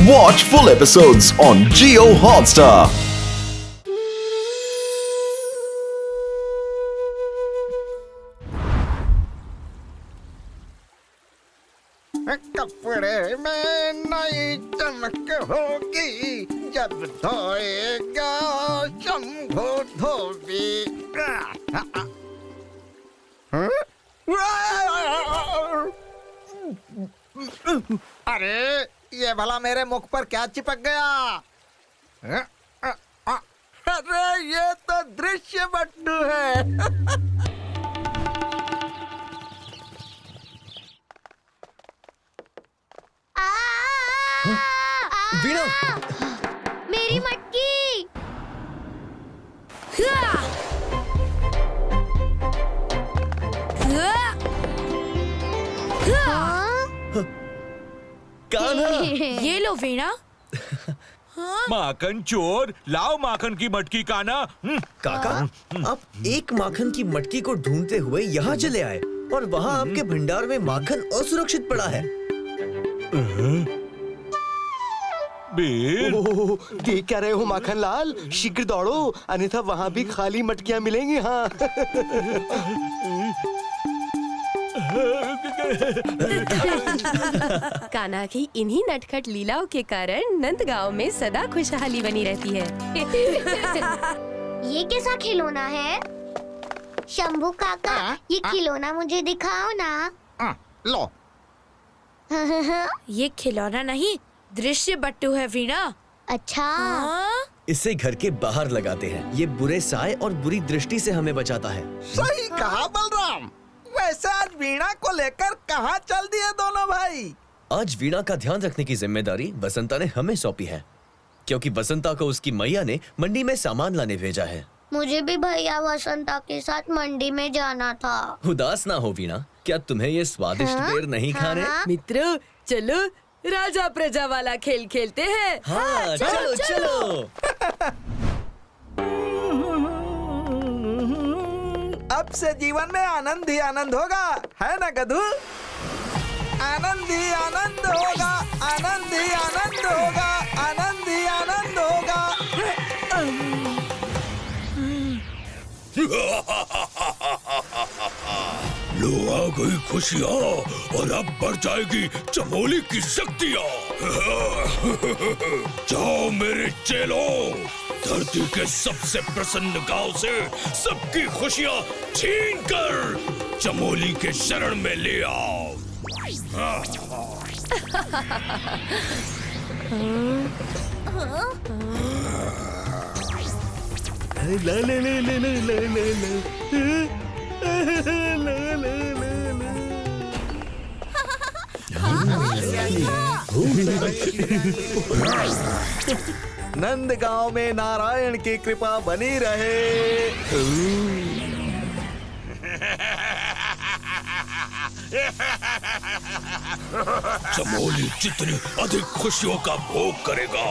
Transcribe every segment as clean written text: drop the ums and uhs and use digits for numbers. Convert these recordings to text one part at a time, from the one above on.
Watch full episodes on Jio Hotstar. कपड़े में नई चमक होगी जब धोएगा शंभू धोबी। अरे ये भला मेरे मुख पर क्या चिपक गया? अरे ये तो दृश्य बट्टू है। वीणा, मेरी मटकी। कान्हा। ये लो वीणा। माखन चोर, लाओ माखन की मटकी कान्हा। काका, आप एक माखन की मटकी को ढूंढते हुए यहाँ चले आए और वहाँ आपके भंडार में माखन असुरक्षित पड़ा है। बेर, ओह, देख क्या रहे हो माखन लाल? शीघ्र दौड़ो, अन्यथा वहाँ भी खाली मटकियाँ मिलेंगी। हाँ। कान्हा की इन्हीं नटखट लीलाओं के कारण नंदगांव में सदा खुशहाली बनी रहती है। ये कैसा खिलौना है? शंभू काका, ये खिलौना मुझे दिखाओ ना। लो। ये खिलौना नहीं, दृश्य बट्टू है वीणा। अच्छा। इसे घर के बाहर लगाते हैं। ये बुरे साए और बुरी दृष्टि से हमें बचाता है। सही कहा बलराम। वैसे आज वीणा को लेकर कहाँ चल दिए दोनों भाई? आज वीणा का ध्यान रखने की जिम्मेदारी वसंता ने हमें सौंपी है, क्योंकि वसंता को उसकी मैया ने मंडी में सामान लाने भेजा है। मुझे भी भैया वसंता के साथ मंडी में जाना था। उदास ना हो वीणा, क्या तुम्हें ये स्वादिष्ट बेर नहीं खाने? मित्रों, चलो राजा प्रजा वाला खेल खेलते हैं। हाँ, चलो चलो। अब से जीवन में आनंद ही आनंद होगा, है ना गधू? आनंद ही आनंद होगा, आनंद ही आनंद होगा, आनंद ही आनंद होगा। लो आ गई खुशियाँ और अब बढ़ जाएगी चमोली की शक्तियाँ। जाओ मेरे चेलों, धरती के सबसे प्रसन्न गांव से सबकी खुशियाँ छीन कर चमोली के शरण में ले आओ। ला ला ला ला ला ला नंद गांव में नारायण की कृपा बनी रहे। चमोली जितनी अधिक खुशियों का भोग करेगा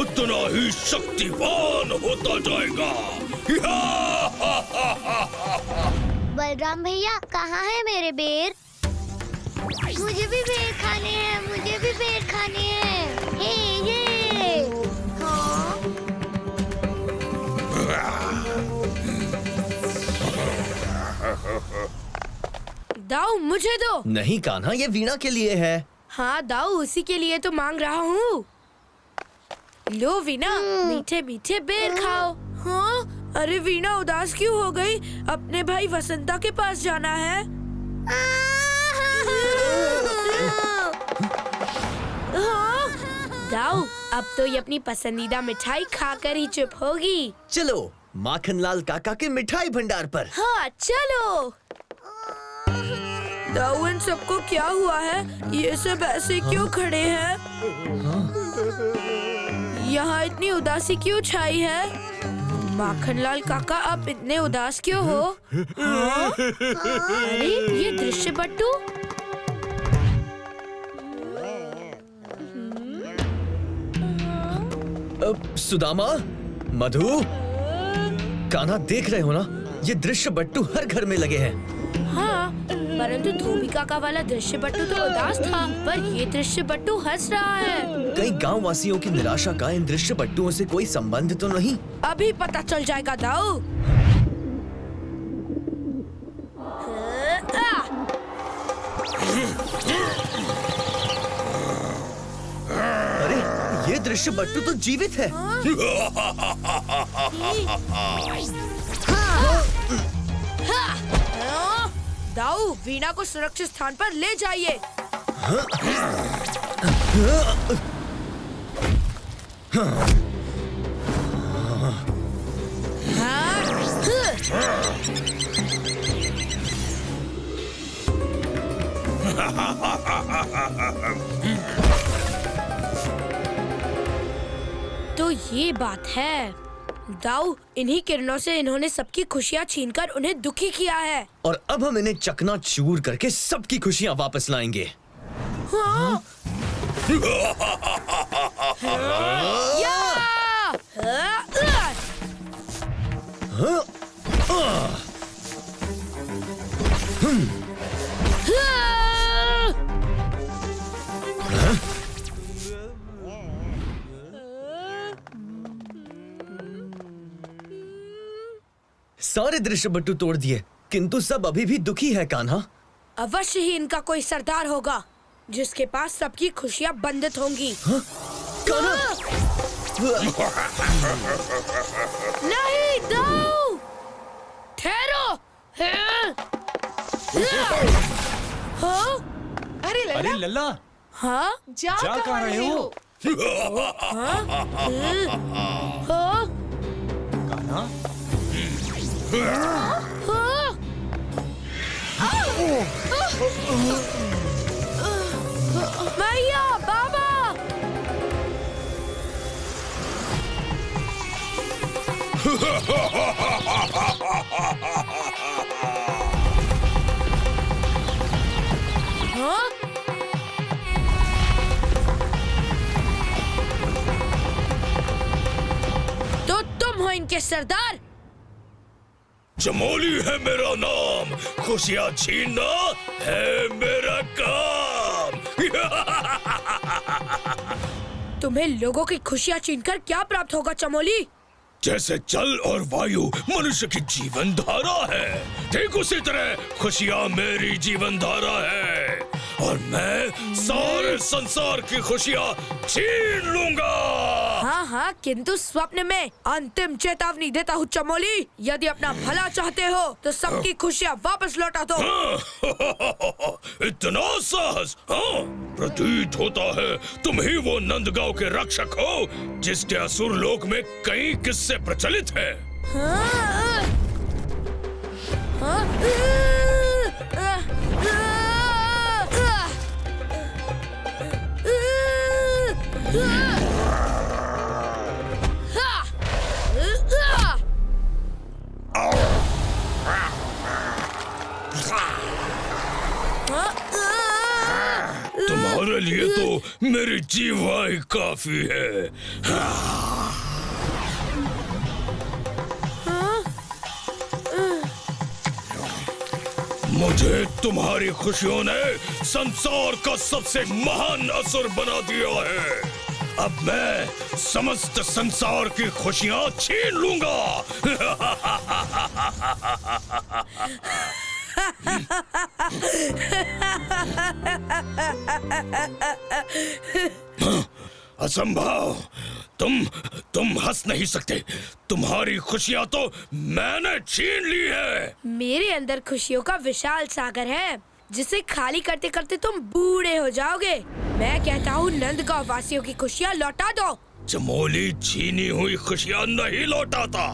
उतना ही शक्तिवान होता जाएगा। बलराम भैया, कहाँ है मेरे बेर? मुझे भी बेर खाने हैं, मुझे भी बेर खाने हैं। ये। हाँ? दाऊ, मुझे दो। नहीं कान्हा, ये वीणा के लिए है। हाँ दाऊ, उसी के लिए तो मांग रहा हूँ। लो वीणा, मीठे मीठे बेर खाओ। हाँ? अरे वीणा उदास क्यों हो गई? अपने भाई वसंता के पास जाना है। हाँ? दाऊ, अब तो ये अपनी पसंदीदा मिठाई खाकर ही चुप होगी। चलो माखनलाल काका के मिठाई भंडार पर। हाँ चलो। दाऊ, इन सबको क्या हुआ है? ये सब ऐसे क्यों खड़े हैं? यहाँ इतनी उदासी क्यों छाई है? माखनलाल काका, आप इतने उदास क्यों हो? हाँ? अरे ये दृश्य बट्टू। सुदामा, मधु, कान्हा, देख रहे हो ना, ये दृश्य बट्टू हर घर में लगे हैं। हाँ, परंतु धोबी काका वाला दृश्य बट्टू तो उदास था, पर ये दृश्य बट्टू हंस रहा है। कई गांव वासियों की निराशा का इन दृश्य बट्टुओं से कोई संबंध तो नहीं। अभी पता चल जाएगा दाऊ। अरे ये दृश्य बट्टू तो जीवित है। दाऊ, वीणा को सुरक्षित स्थान पर ले जाइए। तो ये बात है दाऊ, इन्हीं किरणों से इन्होंने सबकी खुशियाँ छीनकर उन्हें दुखी किया है। और अब हम इन्हें चकनाचूर करके सबकी खुशियाँ वापस लाएंगे। हाँ। सारे दृश्य बट्टू तोड़ दिए, किंतु सब अभी भी दुखी है कान्हा। अवश्य ही इनका कोई सरदार होगा जिसके पास सबकी खुशियाँ बंदित होंगी। कान्हा! नहीं दाऊ, ठहरो। हाँ? अरे लल्ला, हाँ? जा कहाँ रहे हो? हाँ? कान्हा? मैया, बाबा! हाँ? तो तुम हो इनके सरदार? चमोली है मेरा नाम, खुशियाँ छीनना है मेरा काम। तुम्हें लोगों की खुशियाँ छीनकर क्या प्राप्त होगा चमोली? जैसे जल और वायु मनुष्य की जीवन धारा है, ठीक उसी तरह खुशियाँ मेरी जीवन धारा है और मैं सारे संसार की खुशियाँ छीन लूंगा। हाँ हाँ, किंतु स्वप्न में अंतिम चेतावनी देता हूँ चमोली, यदि अपना भला चाहते हो तो सबकी खुशियाँ वापस लौटा दो। इतना साहस? हाँ, प्रतीत होता है तुम ही वो नंदगांव के रक्षक हो जिसके असुर लोक में कई किस्से प्रचलित है। हाँ, हाँ, तुम्हारे लिए तो मेरी जीवा ही काफी है। मुझे तुम्हारी खुशियों ने संसार का सबसे महान असुर बना दिया है। अब मैं समस्त संसार की खुशियां छीन लूंगा। असंभव, तुम हंस नहीं सकते। तुम्हारी खुशियां तो मैंने छीन ली है। मेरे अंदर खुशियों का विशाल सागर है जिसे खाली करते करते तुम बूढ़े हो जाओगे। मैं कहता हूँ नंदगांव वासियों की खुशियाँ लौटा दो। चमोली छीनी हुई खुशियां नहीं लौटाता।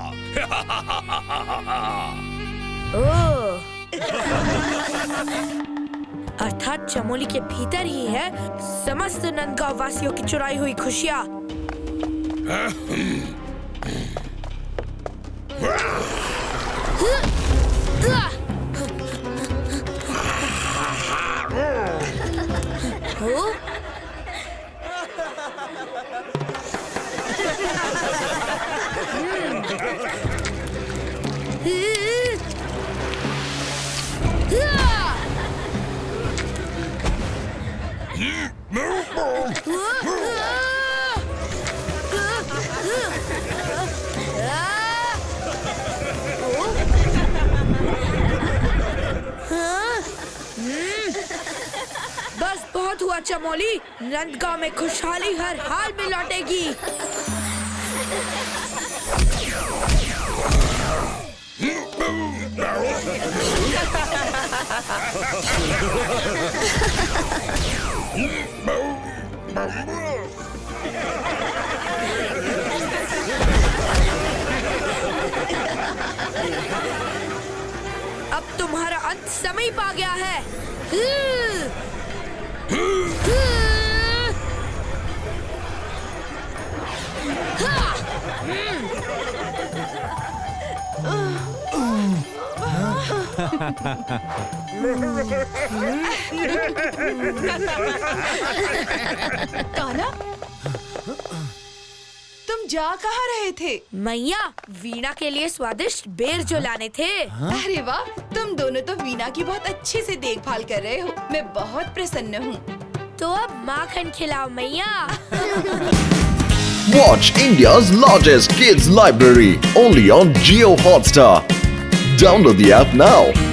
अर्थात चमोली के भीतर ही है समस्त नंदगांव वासियों की चुराई हुई खुशियाँ। होगा चमोली, नंदगांव में खुशहाली हर हाल में लौटेगी। अब तुम्हारा अंत समीप आ गया है। कान्हा, तुम जा कहाँ रहे थे? मैया, वीणा के लिए स्वादिष्ट बेर जो लाने थे। अरे वाह, तुम दोनों तो वीणा की बहुत अच्छे से देखभाल कर रहे हो। मैं बहुत प्रसन्न हूँ। तो अब माखन खिलाओ मैया। Watch India's largest kids library only on Jio Hotstar. Download the app now.